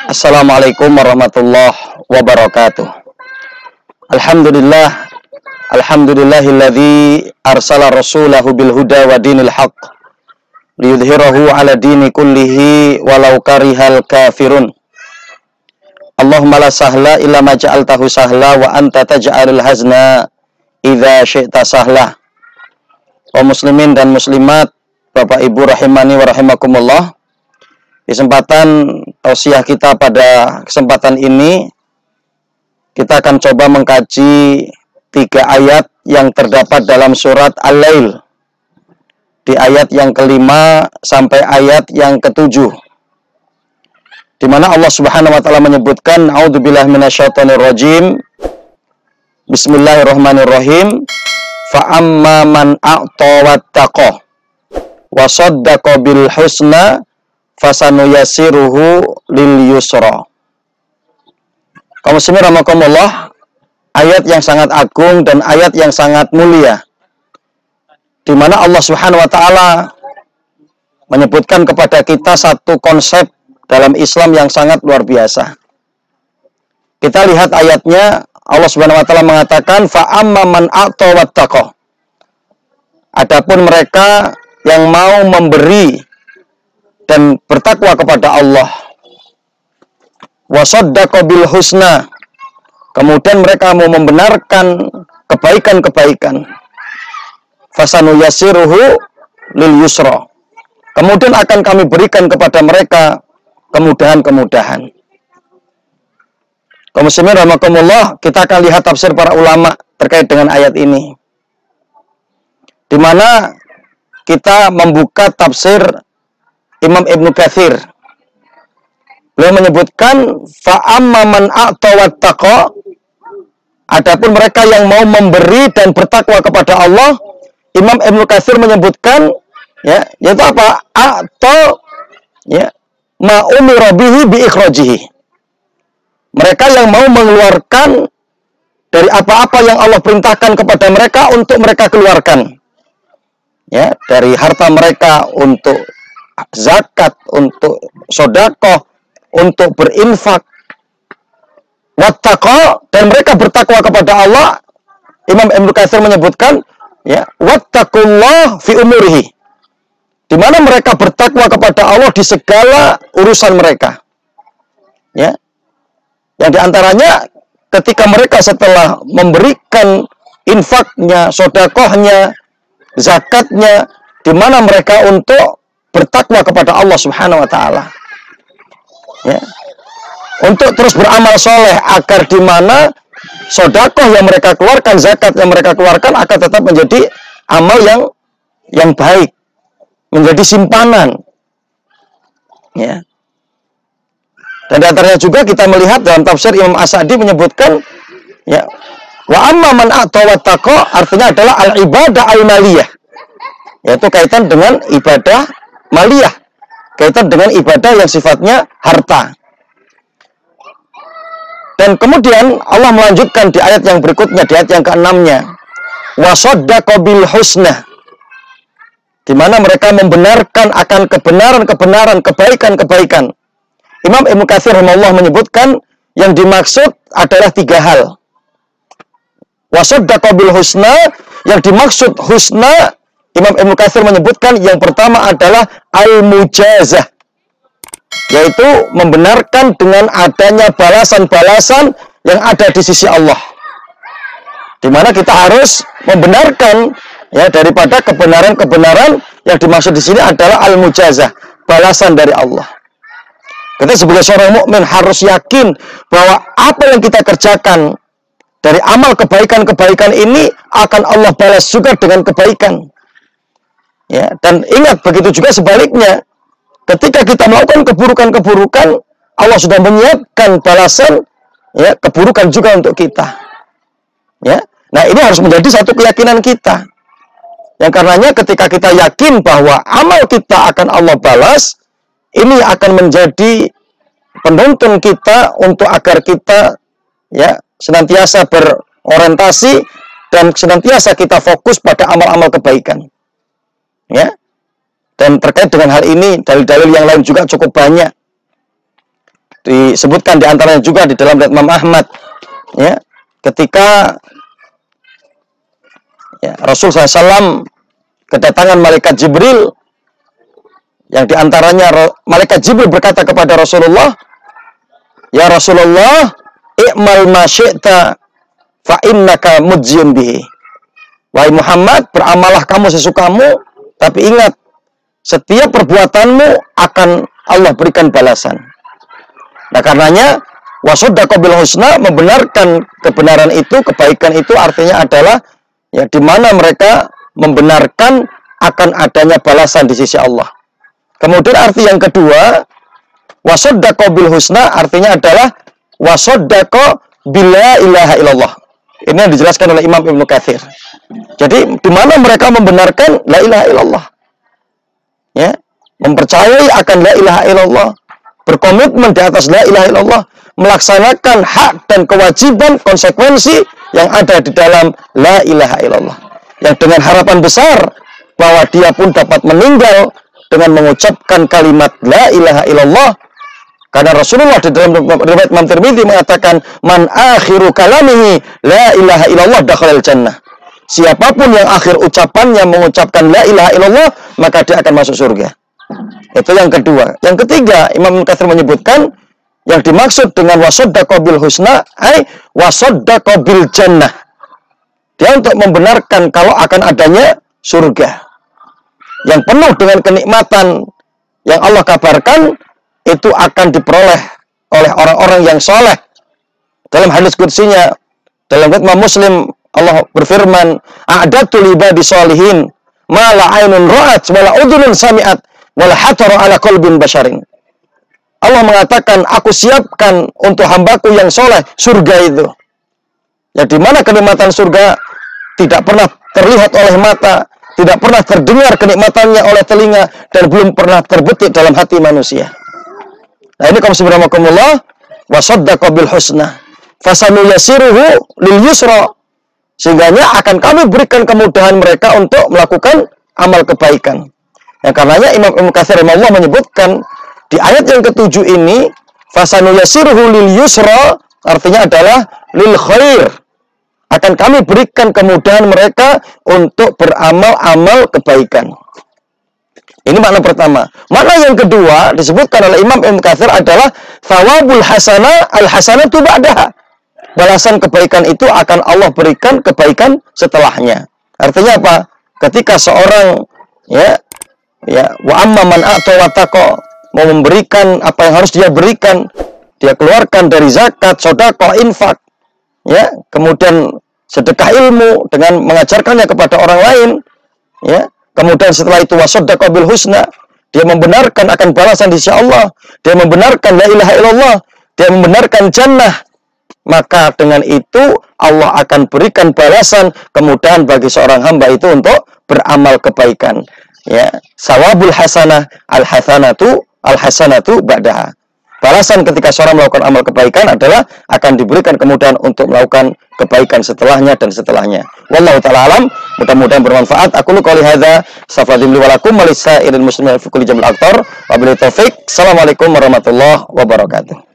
Assalamualaikum warahmatullahi wabarakatuh. Alhamdulillahilladzi arsala rasulahu bil huda wa dinil haqq liyudhhirahu ala dini kullihi walau karihal kafirun. Allahumma la sahla illa ma ja'altahu sahla wa anta taj'alul hazna idza syi'ta sahla. Kaum muslimin dan muslimat, Bapak Ibu rahimani wa rahimakumullah. Kesempatan tausiah kita pada kesempatan ini, kita akan coba mengkaji 3 ayat yang terdapat dalam surat Al-Lail, di ayat yang ke-5 sampai ayat yang ke-7, di mana Allah Subhanahu wa taala menyebutkan, a'udzubillahi minasyaitonir rajim, bismillahirrahmanirrahim, fa amma man a'ta wattaqa wa saddaqa bil husna fasanuyasiruhu lil yusra. Kaum muslimin rahimakumullah, ayat yang sangat agung dan ayat yang sangat mulia, di mana Allah Subhanahu wa taala menyebutkan kepada kita satu konsep dalam Islam yang sangat luar biasa. Kita lihat ayatnya, Allah Subhanahu wa taala mengatakan fa amma man a'ta wattaqa. Adapun mereka yang mau memberi dan bertakwa kepada Allah, wasaddaqa bil husna, kemudian mereka mau membenarkan kebaikan-kebaikan, fasanuyasiruhu lil yusra, kemudian akan kami berikan kepada mereka kemudahan-kemudahan. Kaum muslimin rahimakumullah, kita akan lihat tafsir para ulama terkait dengan ayat ini, di mana kita membuka tafsir Imam Ibnu Katsir. Beliau menyebutkan fa amma man a'ta wattaqa, adapun mereka yang mau memberi dan bertakwa kepada Allah, Imam Ibnu Katsir menyebutkan, ya, yaitu apa? A'ta, ya, ma umira bihi bi ikhrajihi. Mereka yang mau mengeluarkan dari apa-apa yang Allah perintahkan kepada mereka untuk mereka keluarkan, ya, dari harta mereka untuk zakat, untuk sedekah, untuk berinfak, wattaqa, dan mereka bertakwa kepada Allah. Imam Ibnu Katsir menyebutkan, ya, wattaqullah fi umurihi, di mana mereka bertakwa kepada Allah di segala urusan mereka, ya, yang diantaranya ketika mereka setelah memberikan infaknya, sedekahnya, zakatnya, di mana mereka untuk bertakwa kepada Allah Subhanahu wa taala, ya, untuk terus beramal soleh, agar di mana sedekah yang mereka keluarkan, zakat yang mereka keluarkan akan tetap menjadi amal yang baik, menjadi simpanan, ya. Dan diantaranya juga kita melihat dalam tafsir Imam As-Sa'di menyebutkan, ya, wa amma man a'ta wattaqa, artinya adalah al-ibadah al-maliyah, yaitu kaitan dengan ibadah maliyah, kaitan dengan ibadah yang sifatnya harta. Dan kemudian Allah melanjutkan di ayat yang berikutnya, di ayat yang ke-6-nya, wasaddaqa bil husna, di mana mereka membenarkan akan kebenaran-kebenaran, kebaikan-kebaikan. Imam Ibnu Katsir rahimahullah menyebutkan yang dimaksud adalah 3 hal. Wasaddaqa bil husna, yang dimaksud husna, Imam Ibnu Katsir menyebutkan yang pertama adalah al-mujazah, yaitu membenarkan dengan adanya balasan-balasan yang ada di sisi Allah, di mana kita harus membenarkan, ya, daripada kebenaran-kebenaran yang dimaksud di sini adalah al-mujazah, balasan dari Allah. Kita sebagai seorang mukmin harus yakin bahwa apa yang kita kerjakan dari amal kebaikan-kebaikan ini akan Allah balas juga dengan kebaikan. Ya, dan ingat, begitu juga sebaliknya. Ketika kita melakukan keburukan-keburukan, Allah sudah menyiapkan balasan, ya, keburukan juga untuk kita. Ya. Nah, ini harus menjadi satu keyakinan kita. Yang karenanya ketika kita yakin bahwa amal kita akan Allah balas, ini akan menjadi penuntun kita untuk agar kita, ya, senantiasa berorientasi dan senantiasa kita fokus pada amal-amal kebaikan. Ya. Dan terkait dengan hal ini, dalil-dalil yang lain juga cukup banyak. Disebutkan di antaranya juga di dalam riwayat Imam Ahmad, ya, ketika ya, Rasul SAW kedatangan malaikat Jibril, yang diantaranya malaikat Jibril berkata kepada Rasulullah, "Ya Rasulullah, i'mal ma syi'ta fa innaka mujzin bihi." Wahai Muhammad, beramalah kamu sesukamu, tapi ingat, setiap perbuatanmu akan Allah berikan balasan. Nah, karenanya wasoddaqa bil husna, membenarkan kebenaran itu, kebaikan itu artinya adalah ya di mana mereka membenarkan akan adanya balasan di sisi Allah. Kemudian arti yang kedua, wasoddaqa bil husna artinya adalah wasoddaqa bila ilaha illallah. Ini yang dijelaskan oleh Imam Ibnu Katsir. Jadi di mana mereka membenarkan la ilaha illallah, ya, mempercayai akan la ilaha illallah, berkomitmen di atas la ilaha illallah, melaksanakan hak dan kewajiban konsekuensi yang ada di dalam la ilaha illallah, yang dengan harapan besar bahwa dia pun dapat meninggal dengan mengucapkan kalimat la ilaha illallah. Karena Rasulullah di dalam riwayat Imam Tirmidzi mengatakan, "Man akhiru kalamihi la ilaha illallah dakhalal jannah." Siapapun yang akhir ucapannya mengucapkan la ilaha illallah, maka dia akan masuk surga. Itu yang kedua. Yang ketiga, Imam Katsir menyebutkan yang dimaksud dengan wasoddaqa bil husna ay wasoddaqa bil jannah. Dia untuk membenarkan kalau akan adanya surga yang penuh dengan kenikmatan yang Allah kabarkan, itu akan diperoleh oleh orang-orang yang soleh. Dalam hadis qudsinya, dalam riwayat Imam Muslim, Allah berfirman, "A'dadtu li ibadi sholihin ma la ainun ra'at wa la udhunun sami'at wa la hatara ala qalbin basharin." Allah mengatakan, aku siapkan untuk hambaku yang soleh surga itu. Ya, di mana kenikmatan surga tidak pernah terlihat oleh mata, tidak pernah terdengar kenikmatannya oleh telinga, dan belum pernah terbetik dalam hati manusia. Nah, ini kaum subhanakumullah, wasoddaqa bil husna fasanuyasiruhu lil yusra, sehingganya akan kami berikan kemudahan mereka untuk melakukan amal kebaikan. Yang karenanya Imam Ibnu Katsir rahimahullah menyebutkan di ayat yang ke-7 ini, fasanuyasiruhu lil yusra artinya adalah lil khair, akan kami berikan kemudahan mereka untuk beramal-amal kebaikan. Ini makna pertama. Makna yang kedua disebutkan oleh Imam Ibnu Katsir adalah thawabul hasanah al hasanatu ba'daha. Balasan kebaikan itu akan Allah berikan kebaikan setelahnya. Artinya apa? Ketika seorang ya wa amma man a'ta wa taqa, mau memberikan apa yang harus dia berikan, dia keluarkan dari zakat, sedekah, infak, ya, kemudian sedekah ilmu dengan mengajarkannya kepada orang lain, ya. Kemudian setelah itu wasoddaqa bil husna, dia membenarkan akan balasan di sisi Allah, dia membenarkan la ilaha illallah, dia membenarkan jannah, maka dengan itu Allah akan berikan balasan kemudahan bagi seorang hamba itu untuk beramal kebaikan. Ya, sawabul hasanah al hasanatu ba'daha. Balasan ketika seorang melakukan amal kebaikan adalah akan diberikan kemudahan untuk melakukan kebaikan setelahnya dan setelahnya. Wallahu ta'ala alam, mudah-mudahan bermanfaat. Aku qouli hadza, astaghfirullahi li wa lakum wa lisa'iril muslimin fi kulli jamil aqtar. Wabillahi taufik. Assalamualaikum warahmatullahi wabarakatuh.